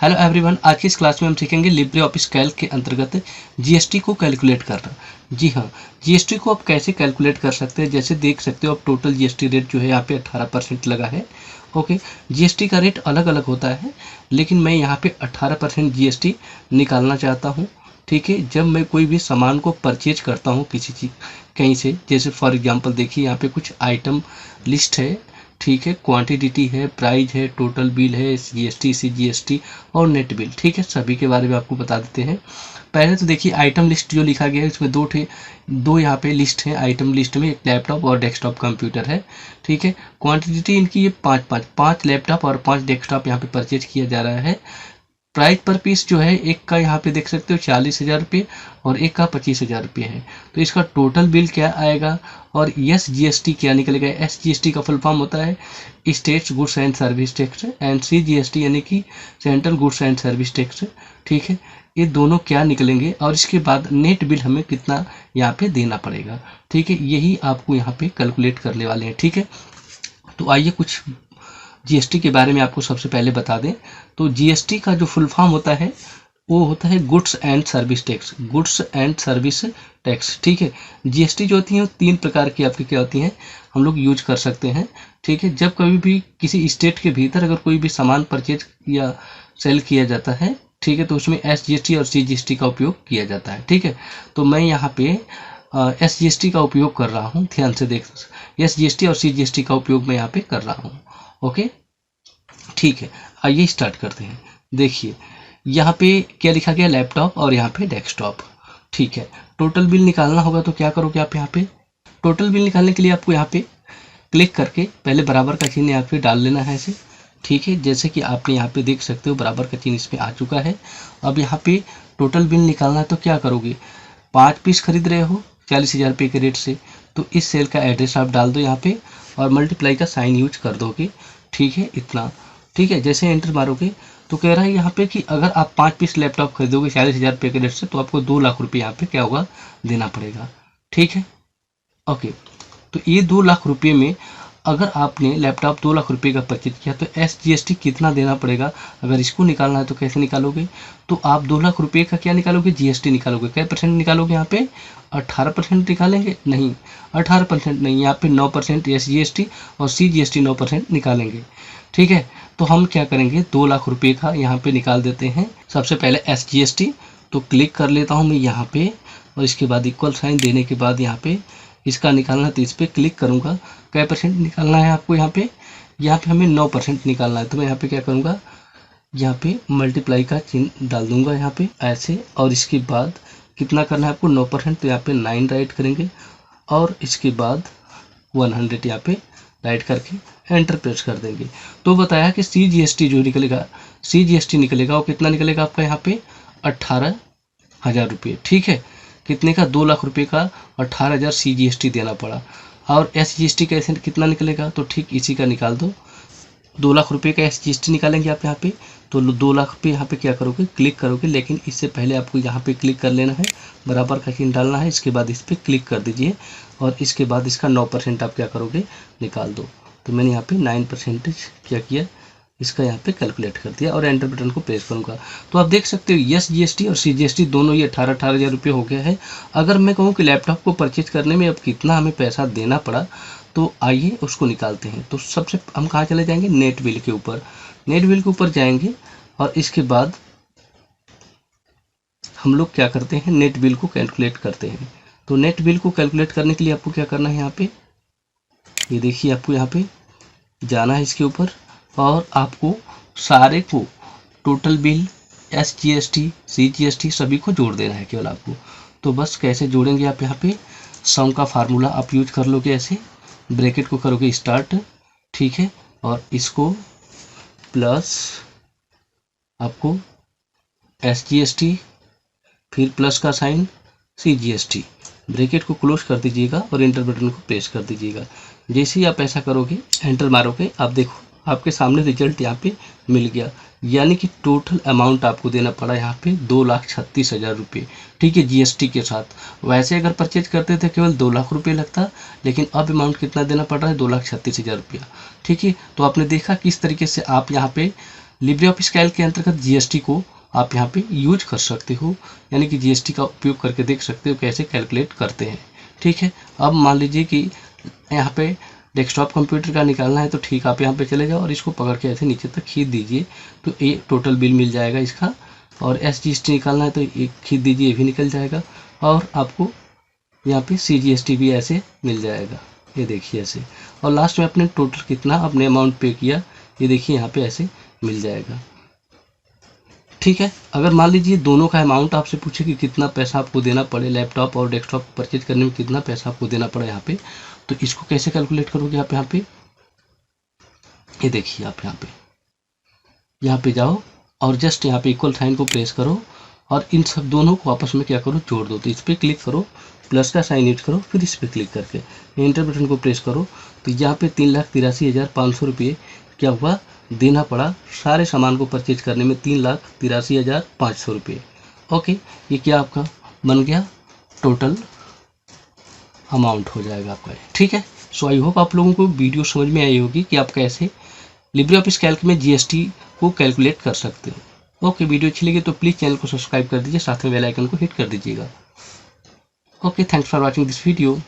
Hello everyone, आज की इस क्लास में हम सीखेंगे लिब्रे ऑफिस कैल्क के अंतर्गत जीएसटी को कैलकुलेट करना। जी हाँ, जीएसटी को आप कैसे कैलकुलेट कर सकते हैं। जैसे देख सकते हो आप टोटल जीएसटी रेट जो है यहाँ पे 18% लगा है। ओके, जीएसटी का रेट अलग अलग होता है, लेकिन मैं यहाँ पे 18% जीएसटी निकालना चाहता हूँ। ठीक है, जब मैं कोई भी सामान को परचेज करता हूँ किसी चीज़ कहीं से, जैसे फॉर एग्जांपल देखिए यहाँ पे कुछ आइटम लिस्ट है। ठीक है, क्वांटिटी है, प्राइस है, टोटल बिल है, जीएसटी, सीजीएसटी और नेट बिल। ठीक है, सभी के बारे में आपको बता देते हैं। पहले तो देखिए आइटम लिस्ट जो लिखा गया है उसमें दो यहाँ पे लिस्ट है। आइटम लिस्ट में एक लैपटॉप और डेस्कटॉप कंप्यूटर है। ठीक है, क्वांटिटी इनकी ये पाँच लैपटॉप और 5 डेस्कटॉप यहाँ पे परचेज किया जा रहा है। प्राइस पर पीस जो है एक का यहाँ पे देख सकते हो 40,000 रुपये और एक का 25,000 रुपये है। तो इसका टोटल बिल क्या आएगा और एस जीएसटी क्या निकलेगा। एस जीएसटी का फुल फॉर्म होता है states goods and service tax and C GST यानी कि central goods and service tax. ठीक है, ये दोनों क्या निकलेंगे और इसके बाद नेट बिल हमें कितना यहाँ पे देना पड़ेगा। ठीक है, यही आपको यहाँ पे कैलकुलेट करने वाले हैं। ठीक है, तो आइए कुछ जीएसटी के बारे में आपको सबसे पहले बता दें। तो जीएसटी का जो फुल फॉर्म होता है वो होता है goods and service tax. Goods and service tax. ठीक है, जीएसटी जो होती है 3 प्रकार की आपकी क्या होती हैं, हम लोग यूज कर सकते हैं। ठीक है, जब कभी भी किसी स्टेट के भीतर अगर कोई भी सामान परचेज या सेल किया जाता है, ठीक है, तो उसमें एस जीएसटी और सी जीएसटी का उपयोग किया जाता है। ठीक है, तो मैं यहाँ पे एस जीएसटी का उपयोग कर रहा हूँ। ध्यान से देख, एस जीएसटी और सी जीएसटी का उपयोग मैं यहाँ पे कर रहा हूँ। ओके, ठीक है, आइए स्टार्ट करते हैं। देखिए यहाँ पे क्या लिखा गया, लैपटॉप और यहाँ पे डेस्कटॉप। ठीक है, टोटल बिल निकालना होगा तो क्या करोगे आप, यहाँ पे टोटल बिल निकालने के लिए आपको यहाँ पे क्लिक करके पहले बराबर का चिन्ह यहाँ पे डाल लेना है ऐसे। ठीक है, जैसे कि आपने यहाँ पे देख सकते हो बराबर का चिन्ह इसमें आ चुका है। अब यहाँ पे टोटल बिल निकालना है तो क्या करोगे, 5 पीस खरीद रहे हो 40,000 रुपये के रेट से, तो इस सेल का एड्रेस आप डाल दो यहाँ पे और मल्टीप्लाई का साइन यूज कर दोगे। ठीक है, इतना। ठीक है, जैसे एंटर मारोगे तो कह रहा है यहाँ पे कि अगर आप 5 पीस लैपटॉप खरीदोगे 40,000 रुपये के रेट से तो आपको 2 लाख रुपये यहाँ पे क्या होगा, देना पड़ेगा। ठीक है, ओके, तो ये 2 लाख रुपये में अगर आपने लैपटॉप 2 लाख रुपये का परचेज किया तो एस जीएसटी कितना देना पड़ेगा। अगर इसको निकालना है तो कैसे निकालोगे, तो आप 2 लाख रुपये का क्या निकालोगे, जीएसटी निकालोगे। क्या परसेंट निकालोगे यहाँ पे, 18% निकालेंगे, नहीं 18% नहीं, यहाँ पे 9% एस जीएसटी और सी जीएसटी 9% निकालेंगे। ठीक है, तो हम क्या करेंगे, 2 लाख रुपये का यहाँ पे निकाल देते हैं। सबसे पहले एस जीएसटी तो क्लिक कर लेता हूँ मैं यहाँ पे और इसके बाद इक्वल साइन देने के बाद यहाँ पे इसका निकालना है तो इस पर क्लिक करूँगा। क्या परसेंट निकालना है आपको, यहाँ पे हमें 9% निकालना है। तो मैं यहाँ पे क्या करूँगा, यहाँ पे मल्टीप्लाई का चिन्ह डाल दूंगा यहाँ पे ऐसे, और इसके बाद कितना करना है आपको, 9%, तो यहाँ पे 9 राइट करेंगे और इसके बाद 100 यहाँ पे राइट करके एंटर प्रेस कर देंगे। तो बताया कि सी जीएसटी जो निकलेगा, सी जीएसटी निकलेगा वो कितना निकलेगा आपका यहाँ पे 18,000 रुपये। ठीक है, कितने का, 2 लाख रुपये का 18,000 सी जीएसटी देना पड़ा। और एस जीएसटी कैसे कितना निकलेगा, तो ठीक इसी का निकाल दो। 2 लाख रुपये का एस जीएसटी निकालेंगे आप यहाँ पे, तो 2 लाख रुपये यहाँ पे क्या करोगे, क्लिक करोगे। लेकिन इससे पहले आपको यहाँ पे क्लिक कर लेना है, बराबर का चिन्ह डालना है, इसके बाद इस पर क्लिक कर दीजिए और इसके बाद इसका 9% आप क्या करोगे, निकाल दो। तो मैंने यहाँ पे 9% क्या किया, इसका यहाँ पे कैलकुलेट कर दिया और एंटर बटन को प्रेस करूँगा। तो आप देख सकते हो एस जीएसटी और सी जीएसटी दोनों ये 18,000 रुपये हो गया है। अगर मैं कहूँ कि लैपटॉप को परचेज करने में अब कितना हमें पैसा देना पड़ा, तो आइए उसको निकालते हैं। तो सबसे हम कहाँ चले जाएंगे, नेट बिल के ऊपर। नेट बिल के ऊपर जाएंगे और इसके बाद हम लोग क्या करते हैं, नेट बिल को कैलकुलेट करते हैं। तो नेट बिल को कैलकुलेट करने के लिए आपको क्या करना है, यहाँ पे ये देखिए आपको यहाँ पे जाना है इसके ऊपर और आपको सारे को total bill, S GST, C GST सभी को जोड़ देना है केवल आपको। तो बस कैसे जोड़ेंगे आप, यहाँ पे सम का फार्मूला आप यूज कर लोगे ऐसे, ब्रैकेट को करोगे स्टार्ट। ठीक है, और इसको प्लस आपको एस जीएसटी, फिर प्लस का साइन सी जीएसटी, ब्रैकेट को क्लोज कर दीजिएगा और एंटर बटन को प्रेस कर दीजिएगा। जैसे ही आप ऐसा करोगे, एंटर मारोगे, आप देखो आपके सामने रिजल्ट यहाँ पे मिल गया। यानी कि टोटल अमाउंट आपको देना पड़ा यहाँ पे 2,36,000 रुपये। ठीक है, जीएसटी के साथ। वैसे अगर परचेज करते थे केवल 2 लाख रुपये लगता, लेकिन अब अमाउंट कितना देना पड़ रहा है, 2,36,000 रुपया। ठीक है, तो आपने देखा किस तरीके से आप यहाँ पे लिब्रे ऑफिस कैल्क के अंतर्गत जीएसटी को आप यहाँ पे यूज कर सकते हो, यानी कि जीएसटी का उपयोग करके देख सकते हो कैसे कैलकुलेट करते हैं। ठीक है, अब मान लीजिए कि यहाँ पे डेस्कटॉप कंप्यूटर का निकालना है तो ठीक, आप यहाँ पे चले जाओ और इसको पकड़ के ऐसे नीचे तक खींच दीजिए तो ये टोटल बिल मिल जाएगा इसका। और SGST निकालना है तो ये खींच दीजिए, ये भी निकल जाएगा। और आपको यहाँ पे CGST भी ऐसे मिल जाएगा, ये देखिए ऐसे। और लास्ट में अपने टोटल कितना आपने अमाउंट पे किया, ये देखिए यहाँ पे ऐसे मिल जाएगा। ठीक है, अगर मान लीजिए दोनों का अमाउंट आपसे पूछे कि कितना पैसा आपको देना पड़े, लैपटॉप और डेस्कटॉप परचेज करने में कितना पैसा आपको देना पड़े यहाँ पे, तो इसको कैसे कैलकुलेट करोगे आप यहाँ पे, ये देखिए आप यहाँ पे जाओ और जस्ट यहाँ पे इक्वल साइन को प्रेस करो और इन सब दोनों को आपस में क्या करो, जोड़ दो। तो इस पर क्लिक करो, प्लस का साइन यूज करो, फिर इस पर क्लिक करके एंटर बटन को प्रेस करो तो यहाँ पे 3,83,500 रुपये क्या हुआ, देना पड़ा सारे सामान को परचेज करने में 3,83,500 रुपये। ओके, ये क्या आपका बन गया, टोटल अमाउंट हो जाएगा आपका। ठीक है, सो आई होप आप लोगों को वीडियो समझ में आई होगी कि आप कैसे लिब्रे ऑफिस कैल्क में जीएसटी को कैलकुलेट कर सकते हो। ओके, वीडियो अच्छी लगी तो प्लीज़ चैनल को सब्सक्राइब कर दीजिए, साथ में बेल आइकन को हिट कर दीजिएगा। Okay, thanks for watching this video.